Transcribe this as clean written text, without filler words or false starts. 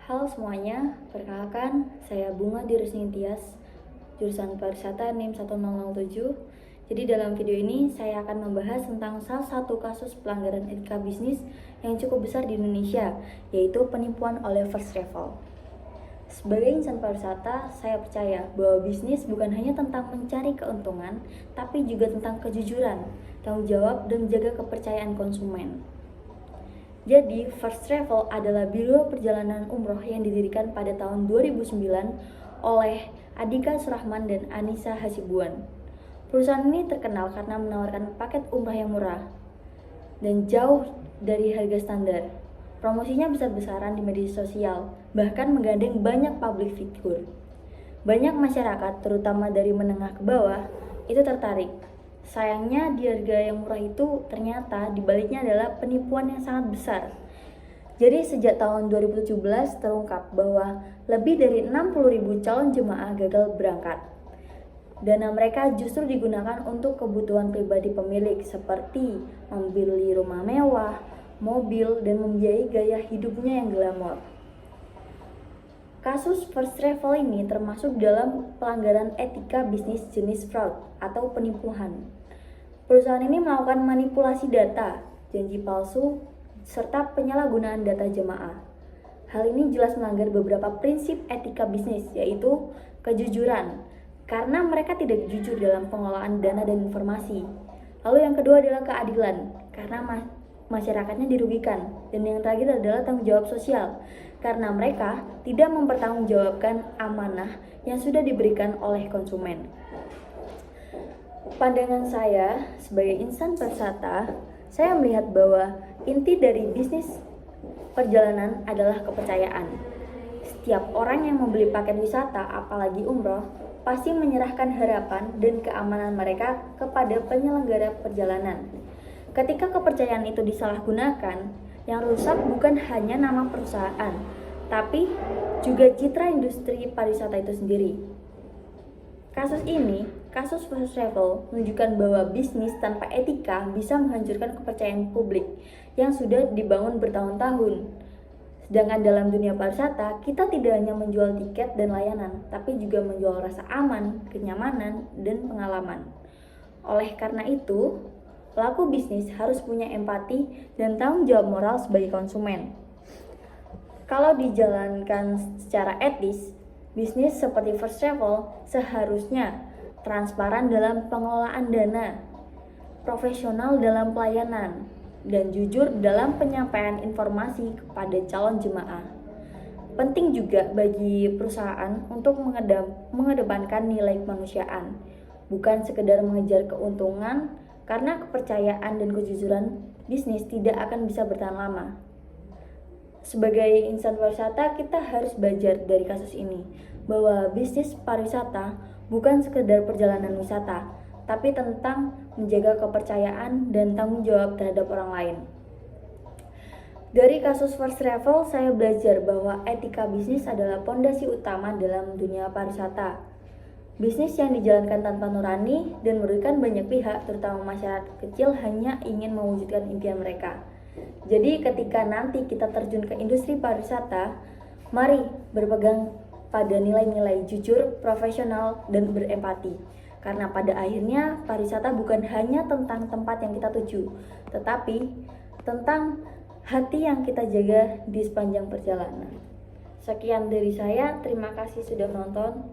Halo semuanya, perkenalkan saya Bunga Dirusni Tias, jurusan Pariwisata NIM 1007. Jadi dalam video ini saya akan membahas tentang salah satu kasus pelanggaran etika bisnis yang cukup besar di Indonesia, yaitu penipuan oleh First Travel. Sebagai insan pariwisata, saya percaya bahwa bisnis bukan hanya tentang mencari keuntungan, tapi juga tentang kejujuran, tanggung jawab, dan menjaga kepercayaan konsumen. Jadi, First Travel adalah biro perjalanan umroh yang didirikan pada tahun 2009 oleh Andika Surahman dan Anissa Hasibuan. Perusahaan ini terkenal karena menawarkan paket umrah yang murah dan jauh dari harga standar. Promosinya besar-besaran di media sosial, bahkan menggandeng banyak public figure. Banyak masyarakat, terutama dari menengah ke bawah, itu tertarik. Sayangnya di harga yang murah itu ternyata dibaliknya adalah penipuan yang sangat besar. Jadi sejak tahun 2017 terungkap bahwa lebih dari 60.000 calon jemaah gagal berangkat. Dana mereka justru digunakan untuk kebutuhan pribadi pemilik seperti membeli rumah mewah, mobil, dan membiayai gaya hidupnya yang glamor. Kasus First Travel ini termasuk dalam pelanggaran etika bisnis jenis fraud atau penipuan. Perusahaan ini melakukan manipulasi data, janji palsu, serta penyalahgunaan data jemaah. Hal ini jelas melanggar beberapa prinsip etika bisnis, yaitu kejujuran, karena mereka tidak jujur dalam pengelolaan dana dan informasi. Lalu yang kedua adalah keadilan, karena masyarakatnya dirugikan. Dan yang terakhir adalah tanggung jawab sosial, karena mereka tidak mempertanggungjawabkan amanah yang sudah diberikan oleh konsumen. Pandangan saya sebagai insan pariwisata, saya melihat bahwa inti dari bisnis perjalanan adalah kepercayaan. Setiap orang yang membeli paket wisata, apalagi umroh, pasti menyerahkan harapan dan keamanan mereka kepada penyelenggara perjalanan. Ketika kepercayaan itu disalahgunakan, yang rusak bukan hanya nama perusahaan, tapi juga citra industri pariwisata itu sendiri. Kasus First Travel menunjukkan bahwa bisnis tanpa etika bisa menghancurkan kepercayaan publik yang sudah dibangun bertahun-tahun. Sedangkan dalam dunia pariwisata, kita tidak hanya menjual tiket dan layanan, tapi juga menjual rasa aman, kenyamanan, dan pengalaman. Oleh karena itu, pelaku bisnis harus punya empati dan tanggung jawab moral sebagai konsumen. Kalau dijalankan secara etis, bisnis seperti First Travel seharusnya transparan dalam pengelolaan dana, profesional dalam pelayanan, dan jujur dalam penyampaian informasi kepada calon jemaah. Penting juga bagi perusahaan untuk mengedepankan nilai kemanusiaan, bukan sekedar mengejar keuntungan, karena kepercayaan dan kejujuran bisnis tidak akan bisa bertahan lama. Sebagai insan pariwisata, kita harus belajar dari kasus ini bahwa bisnis pariwisata bukan sekedar perjalanan wisata, tapi tentang menjaga kepercayaan dan tanggung jawab terhadap orang lain. Dari kasus First Travel, saya belajar bahwa etika bisnis adalah pondasi utama dalam dunia pariwisata. Bisnis yang dijalankan tanpa nurani dan merugikan banyak pihak, terutama masyarakat kecil, hanya ingin mewujudkan impian mereka. Jadi ketika nanti kita terjun ke industri pariwisata, mari berpegang pada nilai-nilai jujur, profesional, dan berempati. Karena pada akhirnya pariwisata bukan hanya tentang tempat yang kita tuju, tetapi tentang hati yang kita jaga di sepanjang perjalanan. Sekian dari saya, terima kasih sudah menonton.